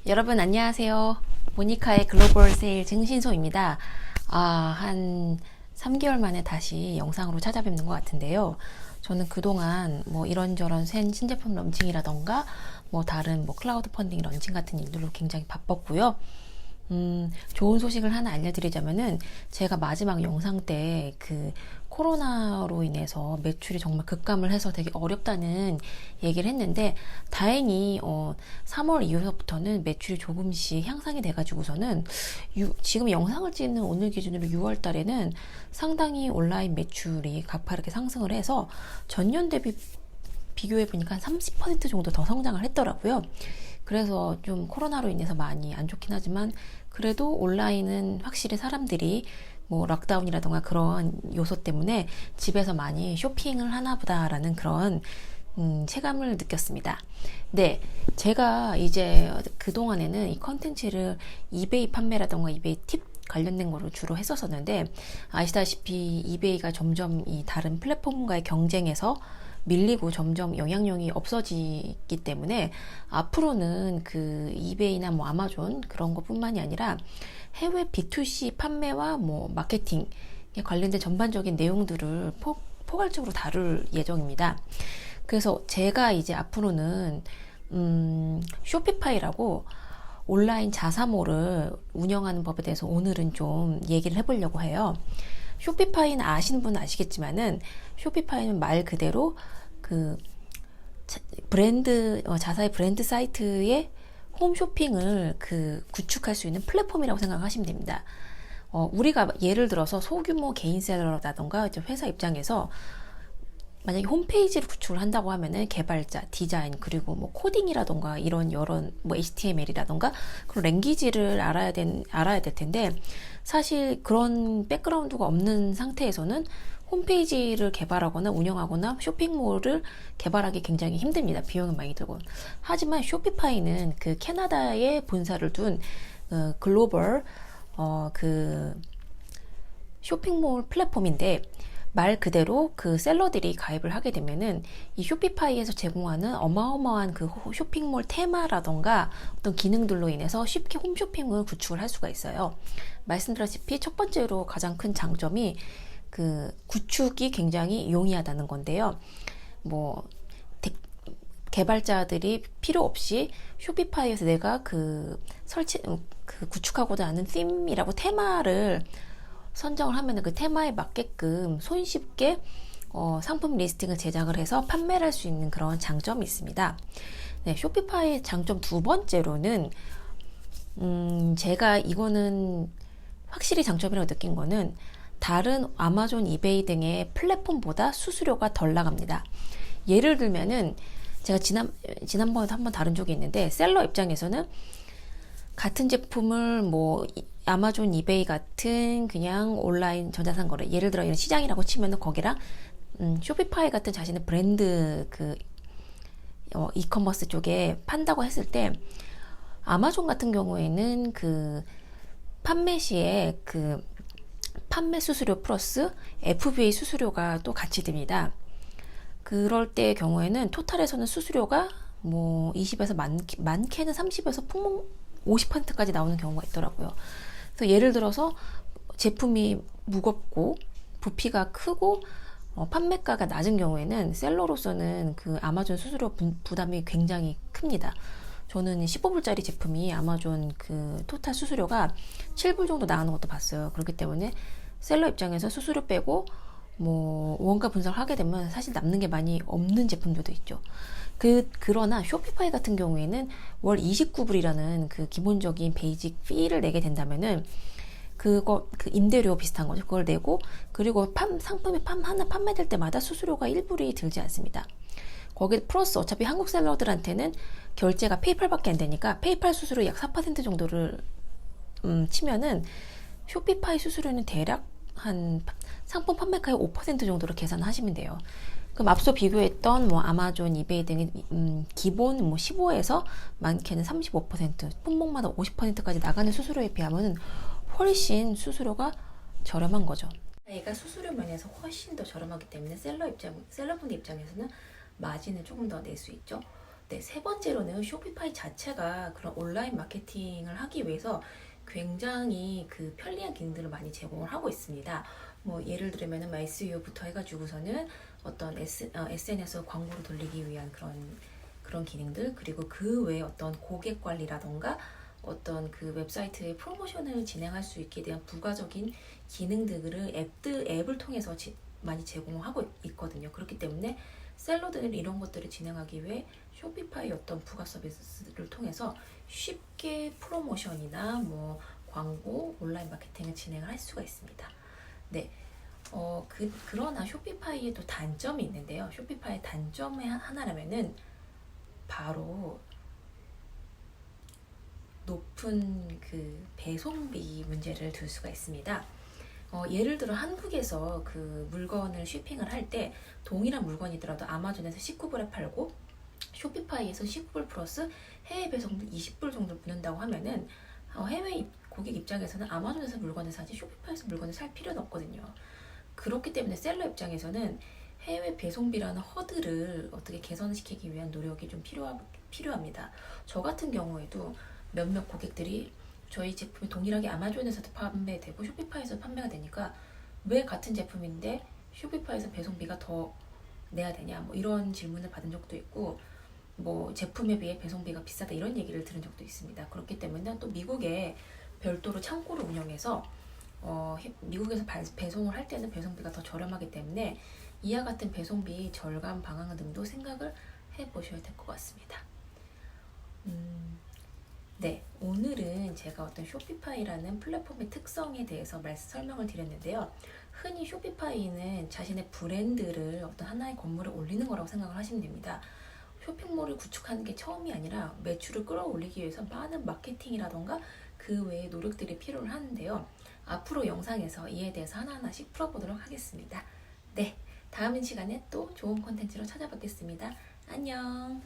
여러분 안녕하세요. 모니카의 글로벌 세일 증신소입니다. 한 3개월 만에 다시 영상으로 찾아뵙는 것 같은데요. 저는 그동안 뭐 이런저런 신제품 런칭이라던가 뭐 다른 뭐 클라우드 펀딩 런칭 같은 일들로 굉장히 바빴고요. 좋은 소식을 하나 알려드리자면은 제가 마지막 영상 때 그 코로나로 인해서 매출이 정말 급감을 해서 되게 어렵다는 얘기를 했는데 다행히 3월 이후부터는 매출이 조금씩 향상이 돼가지고서는 지금 영상을 찍는 오늘 기준으로 6월 달에는 상당히 온라인 매출이 가파르게 상승을 해서 전년 대비 비교해 보니까 한 30% 정도 더 성장을 했더라고요. 그래서 좀 코로나로 인해서 많이 안 좋긴 하지만 그래도 온라인은 확실히 사람들이 뭐 락다운이라던가 그런 요소 때문에 집에서 많이 쇼핑을 하나 보다라는 그런 체감을 느꼈습니다. 네, 제가 이제 그동안에는 이 컨텐츠를 이베이 판매라던가 이베이 팁 관련된 거로 주로 했었었는데 아시다시피 이베이가 점점 이 다른 플랫폼과의 경쟁에서 밀리고 점점 영향력이 없어지기 때문에 앞으로는 그 이베이나 뭐 아마존 그런 것뿐만이 아니라 해외 B2C 판매와 뭐 마케팅에 관련된 전반적인 내용들을 포괄적으로 다룰 예정입니다. 그래서 제가 이제 앞으로는 쇼피파이라고 온라인 자사몰을 운영하는 법에 대해서 오늘은 좀 얘기를 해보려고 해요. 쇼피파이는 아시는 분은 아시겠지만은 쇼피파이는 말 그대로 그 브랜드 자사의 브랜드 사이트의 홈쇼핑을 구축할 수 있는 플랫폼이라고 생각하시면 됩니다. 우리가 예를 들어서 소규모 개인 셀러라던가 회사 입장에서 만약에 홈페이지를 구축을 한다고 하면은 개발자, 디자인, 그리고 뭐 코딩이라던가 이런 여러 뭐 HTML이라던가 그런 랭귀지를 알아야 될 텐데 사실 그런 백그라운드가 없는 상태에서는 홈페이지를 개발하거나 운영하거나 쇼핑몰을 개발하기 굉장히 힘듭니다. 비용은 많이 들고. 하지만 쇼피파이는 그 캐나다에 본사를 둔 글로벌 쇼핑몰 플랫폼인데 말 그대로 그 셀러들이 가입을 하게 되면은 이 쇼피파이에서 제공하는 어마어마한 그 쇼핑몰 테마라던가 어떤 기능들로 인해서 쉽게 홈쇼핑을 구축을 할 수가 있어요. 말씀드렸다시피 첫 번째로 가장 큰 장점이 그 구축이 굉장히 용이하다는 건데요. 뭐 개발자들이 필요 없이 쇼피파이에서 내가 구축하고자 하는 팀이라고 테마를 선정을 하면 그 테마에 맞게끔 손쉽게 상품 리스팅을 제작을 해서 판매를 할 수 있는 그런 장점이 있습니다. 네, 쇼피파이 장점 두 번째로는 제가 이거는 확실히 장점이라고 느낀 거는 다른 아마존, 이베이 등의 플랫폼보다 수수료가 덜 나갑니다. 예를 들면은 제가 지난번에도 한번 다룬 적이 있는데 셀러 입장에서는 같은 제품을 뭐 아마존, 이베이 같은 그냥 온라인 전자상거래 예를 들어 이런 시장이라고 치면은 거기랑 쇼피파이 같은 자신의 브랜드 이커머스 쪽에 판다고 했을 때 아마존 같은 경우에는 그 판매 시에 그 판매 수수료 플러스 FBA 수수료가 또 같이 듭니다. 그럴 때의 경우에는 토탈에서는 수수료가 뭐 20에서 많게는 30에서 풍문 50%까지 나오는 경우가 있더라고요. 그래서 예를 들어서 제품이 무겁고 부피가 크고 판매가가 낮은 경우에는 셀러로서는 그 아마존 수수료 부담이 굉장히 큽니다. 저는 15불짜리 제품이 아마존 그 토탈 수수료가 7불 정도 나가는 것도 봤어요. 그렇기 때문에 셀러 입장에서 수수료 빼고 뭐 원가 분석을 하게 되면 사실 남는 게 많이 없는 제품들도 있죠. 그러나 쇼피파이 같은 경우에는 월 29불이라는 그 기본적인 베이직 피를 내게 된다면은 그 임대료 비슷한 거죠. 그걸 내고 그리고 상품이 하나 판매될 때마다 수수료가 1불이 들지 않습니다. 거기 플러스 어차피 한국 셀러들한테는 결제가 페이팔밖에 안 되니까 페이팔 수수료 약 4% 정도를 치면은 쇼피파이 수수료는 대략 한 상품 판매가의 5% 정도로 계산하시면 돼요. 그럼 앞서 비교했던 뭐 아마존, 이베이 등의 기본 뭐 15에서 많게는 35%, 품목마다 50%까지 나가는 수수료에 비하면 훨씬 수수료가 저렴한 거죠. 얘가 수수료 면에서 훨씬 더 저렴하기 때문에 셀러분들 입장에서는 마진을 조금 더 낼 수 있죠. 네, 세 번째로는 쇼피파이 자체가 그런 온라인 마케팅을 하기 위해서 굉장히 그 편리한 기능들을 많이 제공을 하고 있습니다. 뭐 예를 들면은 SEO부터 해가지고서는 어떤 SNS 광고를 돌리기 위한 그런 기능들, 그리고 그 외에 어떤 고객 관리라던가 어떤 그 웹사이트의 프로모션을 진행할 수 있게 대한 부가적인 기능들을 앱을 통해서 많이 제공하고 있거든요. 그렇기 때문에 셀러들은 이런 것들을 진행하기 위해 쇼피파이 어떤 부가 서비스를 통해서 쉽게 프로모션이나 뭐 광고, 온라인 마케팅을 진행을 할 수가 있습니다. 네. 그러나 쇼피파이에 또 단점이 있는데요. 쇼피파이의 단점의 하나라면은 바로 높은 그 배송비 문제를 둘 수가 있습니다. 예를 들어 한국에서 그 물건을 쇼핑을 할 때 동일한 물건이더라도 아마존에서 19불에 팔고 쇼피파이에서 19불 플러스 해외 배송도 20불 정도 붙는다고 하면은 해외 고객 입장에서는 아마존에서 물건을 사지 쇼피파이에서 물건을 살 필요는 없거든요. 그렇기 때문에 셀러 입장에서는 해외 배송비라는 허들을 어떻게 개선시키기 위한 노력이 좀 필요합니다. 저 같은 경우에도 몇몇 고객들이 저희 제품이 동일하게 아마존에서도 판매되고 쇼피파이에서 판매가 되니까 왜 같은 제품인데 쇼피파이에서 배송비가 더 내야 되냐, 뭐 이런 질문을 받은 적도 있고, 뭐 제품에 비해 배송비가 비싸다 이런 얘기를 들은 적도 있습니다. 그렇기 때문에 또 미국에 별도로 창고를 운영해서 미국에서 배송을 할 때는 배송비가 더 저렴하기 때문에 이와 같은 배송비 절감 방안 등도 생각을 해보셔야 될 것 같습니다. 네, 오늘은 제가 어떤 쇼피파이라는 플랫폼의 특성에 대해서 설명을 드렸는데요. 흔히 쇼피파이는 자신의 브랜드를 어떤 하나의 건물에 올리는 거라고 생각을 하시면 됩니다. 쇼핑몰을 구축하는 게 처음이 아니라 매출을 끌어올리기 위해서 많은 마케팅이라던가 그 외의 노력들이 필요를 하는데요. 앞으로 영상에서 이에 대해서 하나하나씩 풀어보도록 하겠습니다. 네, 다음 시간에 또 좋은 콘텐츠로 찾아뵙겠습니다. 안녕!